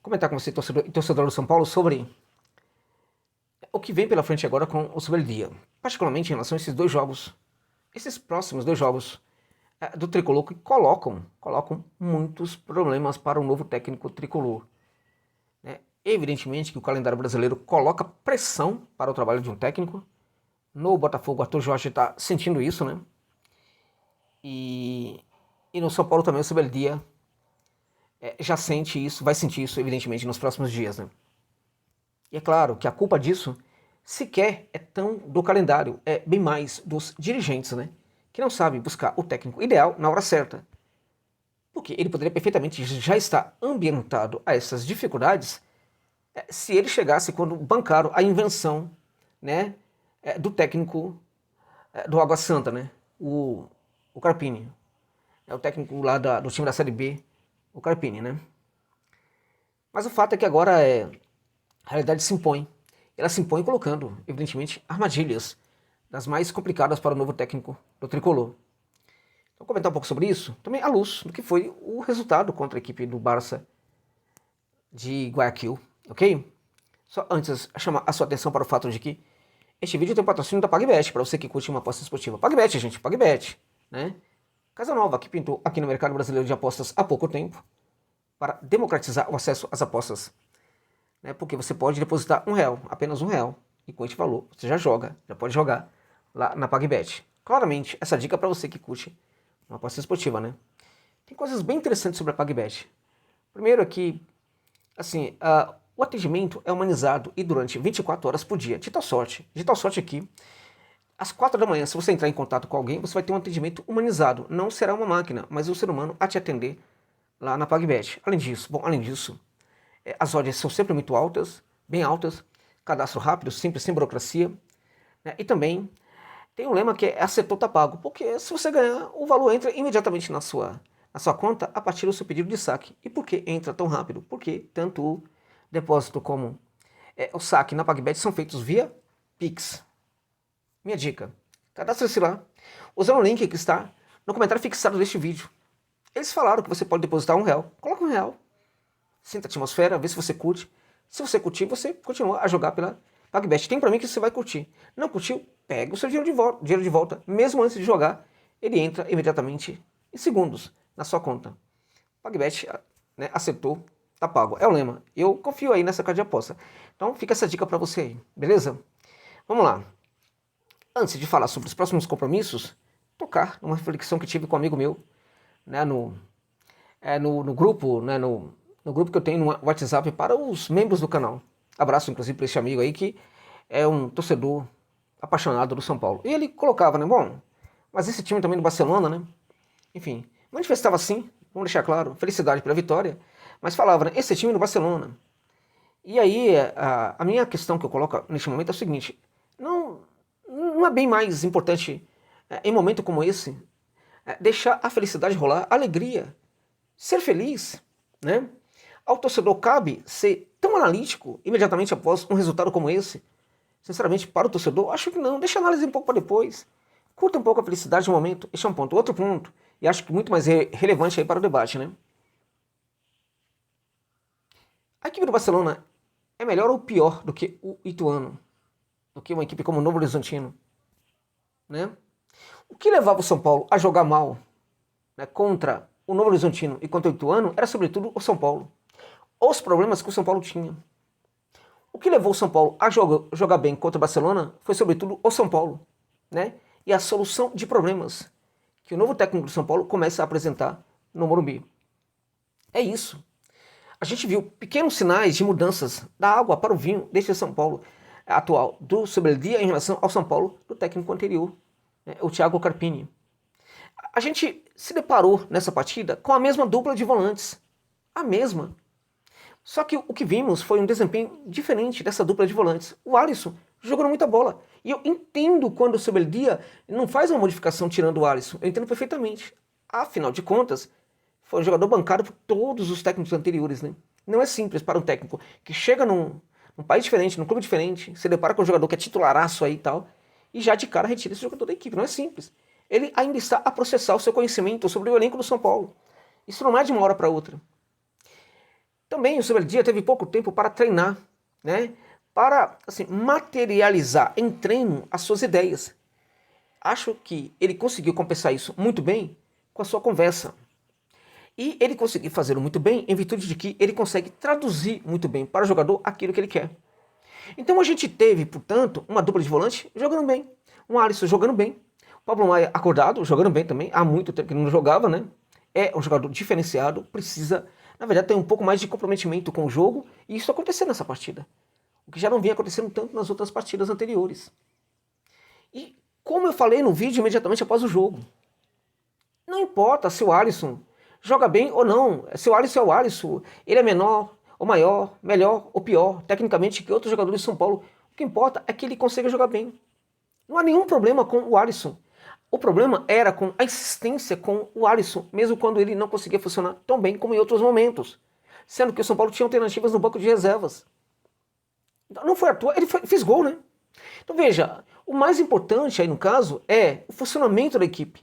comentar com você, torcedor e torcedor do São Paulo, sobre o que vem pela frente agora com o Soberdia. Particularmente em relação a esses dois jogos, esses próximos dois jogos do Tricolor, que colocam muitos problemas para o novo técnico Tricolor. Evidentemente que o calendário brasileiro coloca pressão para o trabalho de um técnico. No Botafogo, o Arthur Jorge está sentindo isso, né? E no São Paulo também o Soberdia já sente isso, vai sentir isso, evidentemente, nos próximos dias, né? E é claro que a culpa disso sequer é tão do calendário, é bem mais dos dirigentes, né? Que não sabem buscar o técnico ideal na hora certa. Porque ele poderia perfeitamente já estar ambientado a essas dificuldades se ele chegasse quando bancaram a invenção, né, do técnico do Água Santa, né? O Carpini. É o técnico lá do time da Série B, o Carpini, né? Mas o fato é que agora a realidade se impõe. Ela se impõe colocando, evidentemente, armadilhas das mais complicadas para o novo técnico do Tricolor. Então, comentar um pouco sobre isso, também à luz do que foi o resultado contra a equipe do Barça de Guayaquil, ok? Só antes, chamar a sua atenção para o fato de que este vídeo tem um patrocínio da PagBet, para você que curte uma aposta esportiva. PagBet, gente, PagBet, né? Casa nova que pintou aqui no mercado brasileiro de apostas há pouco tempo para democratizar o acesso às apostas. Né? Porque você pode depositar R$1, apenas R$1, e com este valor você já pode jogar lá na PagBet. Claramente, essa dica é para você que curte uma aposta esportiva, né? Tem coisas bem interessantes sobre a PagBet. Primeiro é que, assim, o atendimento é humanizado e durante 24 horas por dia. De tal sorte aqui, às 4 da manhã, se você entrar em contato com alguém, você vai ter um atendimento humanizado. Não será uma máquina, mas um ser humano a te atender lá na PagBet. Além disso, as odds são sempre muito altas, bem altas, cadastro rápido, simples, sem burocracia, né? E também tem um lema que é acertou, tá pago, porque se você ganhar, o valor entra imediatamente na sua conta a partir do seu pedido de saque. E por que entra tão rápido? Porque tanto o depósito como o saque na PagBet são feitos via Pix. Minha dica, cadastre-se lá, usando o link que está no comentário fixado deste vídeo. Eles falaram que você pode depositar R$1, coloca R$1. Sinta a atmosfera, vê se você curte. Se você curtir, você continua a jogar pela PagBet. Tem pra mim que você vai curtir. Não curtiu? Pega o seu dinheiro de volta. Mesmo antes de jogar, ele entra imediatamente em segundos na sua conta. PagBet, né, acertou, tá pago. É o lema. Eu confio aí nessa casa de aposta. Então fica essa dica pra você aí, beleza? Vamos lá. Antes de falar sobre os próximos compromissos, tocar numa reflexão que tive com um amigo meu, né, no grupo, né, no grupo que eu tenho no WhatsApp para os membros do canal. Abraço, inclusive, para esse amigo aí que é um torcedor apaixonado do São Paulo. E ele colocava, né, bom, mas esse time também do Barcelona, né, enfim, manifestava assim, vamos deixar claro, felicidade pela vitória, mas falava, né, esse time do Barcelona. E aí, a minha questão que eu coloco neste momento é o seguinte, não é bem mais importante, em um momento como esse, deixar a felicidade rolar, a alegria, ser feliz, né? Ao torcedor cabe ser tão analítico imediatamente após um resultado como esse? Sinceramente, para o torcedor, acho que não. Deixa a análise um pouco para depois. Curta um pouco a felicidade de um momento. Este é um ponto. Outro ponto, e acho que muito mais relevante aí para o debate, né? A equipe do Barcelona é melhor ou pior do que o Ituano? Do que uma equipe como o Novo Horizontino? Né? O que levava o São Paulo a jogar mal, né, contra o Novo Horizontino e contra o Ituano era sobretudo o São Paulo. Os problemas que o São Paulo tinha. O que levou o São Paulo a jogar bem contra o Barcelona foi sobretudo o São Paulo, né? E a solução de problemas que o novo técnico do São Paulo começa a apresentar no Morumbi. É isso. A gente viu pequenos sinais de mudanças da água para o vinho deste São Paulo atual, do Soberdia em relação ao São Paulo do técnico anterior, né, o Thiago Carpini. A gente se deparou nessa partida com a mesma dupla de volantes. A mesma. Só que o que vimos foi um desempenho diferente dessa dupla de volantes. O Alisson jogando muita bola. E eu entendo quando o Soberdia não faz uma modificação tirando o Alisson. Eu entendo perfeitamente. Afinal de contas, foi um jogador bancado por todos os técnicos anteriores, né? Não é simples para um técnico que chega num país diferente, num clube diferente, se depara com um jogador que é titularaço aí e tal, e já de cara retira esse jogador da equipe. Não é simples. Ele ainda está a processar o seu conhecimento sobre o elenco do São Paulo. Isso não é de uma hora para outra. Também o Sobeldia teve pouco tempo para treinar, né? Para assim, materializar em treino as suas ideias. Acho que ele conseguiu compensar isso muito bem com a sua conversa. E ele conseguiu fazer muito bem em virtude de que ele consegue traduzir muito bem para o jogador aquilo que ele quer. Então a gente teve, portanto, uma dupla de volante jogando bem. Um Alisson jogando bem. O Pablo Maia acordado, jogando bem também. Há muito tempo que ele não jogava, né? É um jogador diferenciado, precisa, na verdade, ter um pouco mais de comprometimento com o jogo. E isso aconteceu nessa partida. O que já não vinha acontecendo tanto nas outras partidas anteriores. E como eu falei no vídeo imediatamente após o jogo, não importa se o Alisson joga bem ou não, se o Alisson é o Alisson, ele é menor ou maior, melhor ou pior, tecnicamente, que outros jogadores de São Paulo. O que importa é que ele consiga jogar bem. Não há nenhum problema com o Alisson. O problema era com a insistência com o Alisson, mesmo quando ele não conseguia funcionar tão bem como em outros momentos. Sendo que o São Paulo tinha alternativas no banco de reservas. Não foi à toa, ele fez gol, né? Então veja, o mais importante aí no caso é o funcionamento da equipe.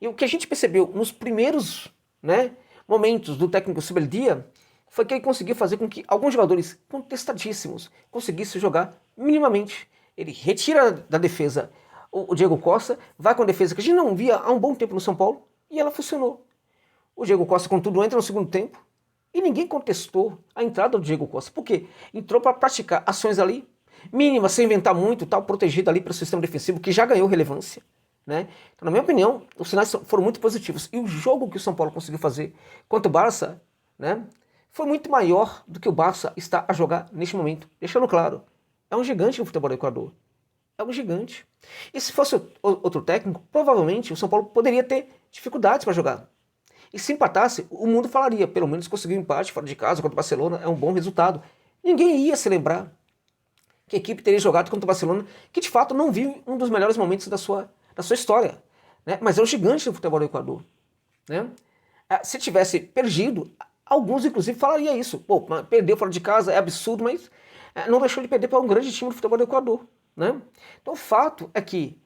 E o que a gente percebeu nos primeiros, né, momentos do técnico Sobeldia foi que ele conseguiu fazer com que alguns jogadores contestadíssimos conseguissem jogar minimamente. Ele retira da defesa o Diego Costa, vai com a defesa que a gente não via há um bom tempo no São Paulo, e ela funcionou. O Diego Costa, contudo, entra no segundo tempo e ninguém contestou a entrada do Diego Costa. Por quê? Entrou para praticar ações ali, mínimas, sem inventar muito, tal, protegido ali para o sistema defensivo, que já ganhou relevância. Né? Então, na minha opinião, os sinais foram muito positivos. E o jogo que o São Paulo conseguiu fazer contra o Barça, né, foi muito maior do que o Barça está a jogar neste momento. Deixando claro, é um gigante no futebol do Equador. É um gigante. E se fosse outro técnico, provavelmente o São Paulo poderia ter dificuldades para jogar. E se empatasse, o mundo falaria, pelo menos conseguiu um empate fora de casa contra o Barcelona, é um bom resultado. Ninguém ia se lembrar que a equipe teria jogado contra o Barcelona, que de fato não vive um dos melhores momentos da sua história. Né? Mas é um gigante do futebol do Equador. Né? Se tivesse perdido, alguns inclusive falariam isso. Pô, perdeu fora de casa, é absurdo, mas não deixou de perder para um grande time do futebol do Equador. Né? Então o fato é que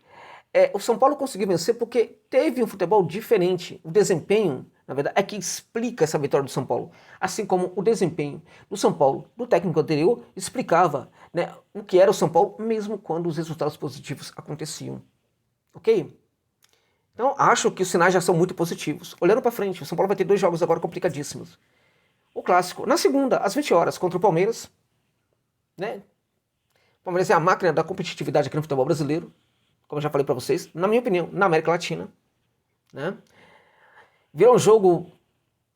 o São Paulo conseguiu vencer porque teve um futebol diferente. O desempenho, na verdade, é que explica essa vitória do São Paulo. Assim como o desempenho do São Paulo, do técnico anterior, explicava, né, o que era o São Paulo, mesmo quando os resultados positivos aconteciam. Ok? Então, acho que os sinais já são muito positivos. Olhando para frente, o São Paulo vai ter 2 jogos agora complicadíssimos. O clássico, na segunda, às 20 horas, contra o Palmeiras. Né? O Palmeiras é a máquina da competitividade aqui no futebol brasileiro, como eu já falei para vocês, na minha opinião, na América Latina. Né? Virou um jogo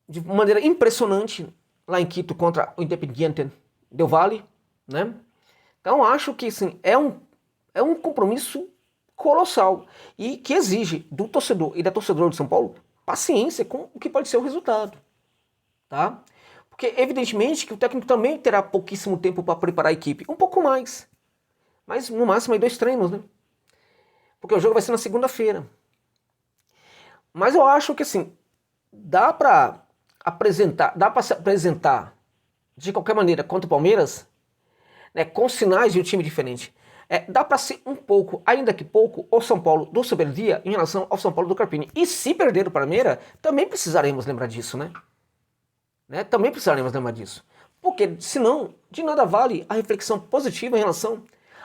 de maneira impressionante lá em Quito contra o Independiente del Valle. Né? Então, acho que sim, é um compromisso colossal e que exige do torcedor e da torcedora de São Paulo paciência com o que pode ser o resultado, tá? Porque evidentemente que o técnico também terá pouquíssimo tempo para preparar a equipe, um pouco mais, mas no máximo aí 2 treinos, né? Porque o jogo vai ser na segunda-feira. Mas eu acho que assim, dá para se apresentar de qualquer maneira contra o Palmeiras, né, com sinais de um time diferente. Dá para ser um pouco, ainda que pouco, o São Paulo do Sobeldia em relação ao São Paulo do Carpini. E se perder o Palmeiras, também precisaremos lembrar disso, né? Também precisaremos lembrar disso. Porque senão, de nada vale a reflexão positiva em relação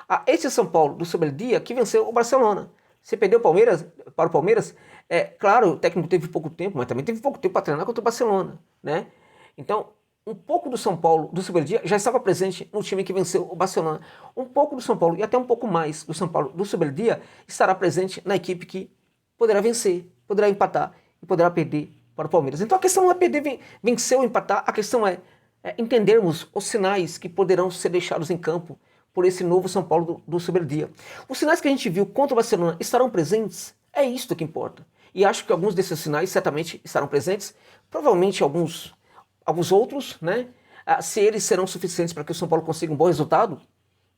a esse São Paulo do Sobeldia que venceu o Barcelona. Se perdeu para o Palmeiras, claro, o técnico teve pouco tempo, mas também teve pouco tempo para treinar contra o Barcelona, né? Então, um pouco do São Paulo do Sobeldia já estava presente no time que venceu o Barcelona. Um pouco do São Paulo e até um pouco mais do São Paulo do Sobeldia estará presente na equipe que poderá vencer, poderá empatar e poderá perder para o Palmeiras. Então a questão não é perder, vencer ou empatar, a questão é entendermos os sinais que poderão ser deixados em campo por esse novo São Paulo do Sobeldia. Os sinais que a gente viu contra o Barcelona estarão presentes? É isto que importa. E acho que alguns desses sinais certamente estarão presentes, provavelmente alguns outros, né? Se eles serão suficientes para que o São Paulo consiga um bom resultado,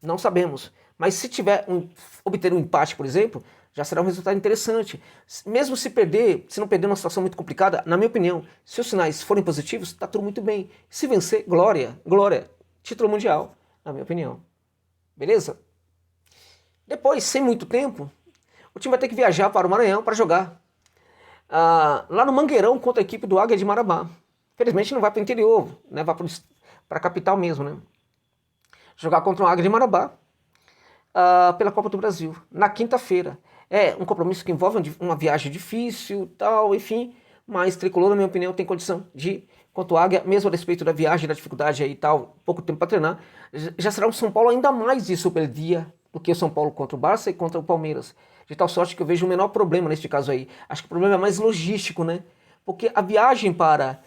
não sabemos. Mas se obter um empate, por exemplo, já será um resultado interessante. Mesmo se não perder numa situação muito complicada, na minha opinião, se os sinais forem positivos, está tudo muito bem. Se vencer, glória, título mundial, na minha opinião. Beleza? Depois, sem muito tempo, o time vai ter que viajar para o Maranhão para jogar lá no Mangueirão contra a equipe do Águia de Marabá. Felizmente não vai para o interior, né? Vai para a capital mesmo, né? Jogar contra o Águia de Marabá pela Copa do Brasil, na quinta-feira. É um compromisso que envolve uma viagem difícil, tal, enfim, mas Tricolor, na minha opinião, tem condição de, contra o Águia, mesmo a respeito da viagem, da dificuldade aí e tal, pouco tempo para treinar, já será um São Paulo ainda mais de superdia do que o São Paulo contra o Barça e contra o Palmeiras. De tal sorte que eu vejo o menor problema neste caso aí. Acho que o problema é mais logístico, né? Porque a viagem para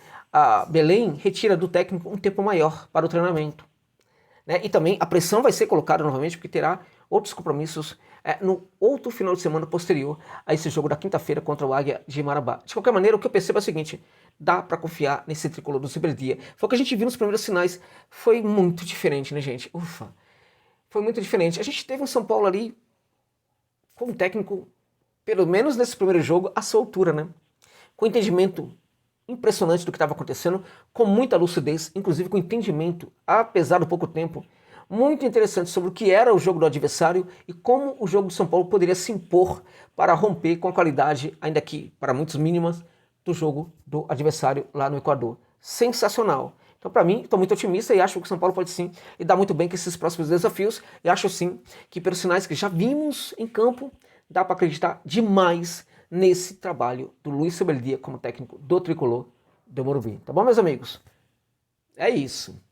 Belém retira do técnico um tempo maior para o treinamento. Né? E também a pressão vai ser colocada novamente, porque terá outros compromissos no outro final de semana posterior a esse jogo da quinta-feira contra o Águia de Marabá. De qualquer maneira, o que eu percebo é o seguinte: dá para confiar nesse tricolor do Superdia. Foi o que a gente viu nos primeiros sinais. Foi muito diferente, né, gente? Ufa! Foi muito diferente. A gente teve um São Paulo ali com um técnico, pelo menos nesse primeiro jogo, à sua altura, né? Com entendimento impressionante do que estava acontecendo, com muita lucidez, inclusive com entendimento, apesar do pouco tempo, muito interessante sobre o que era o jogo do adversário e como o jogo do São Paulo poderia se impor para romper com a qualidade, ainda que para muitos mínimas, do jogo do adversário lá no Equador. Sensacional. Então, para mim, estou muito otimista e acho que o São Paulo pode sim lidar muito bem com esses próximos desafios. E acho sim que, pelos sinais que já vimos em campo, dá para acreditar demais nesse trabalho do Luiz Sobeldia como técnico do Tricolor do Morumbi. Tá bom, meus amigos? É isso.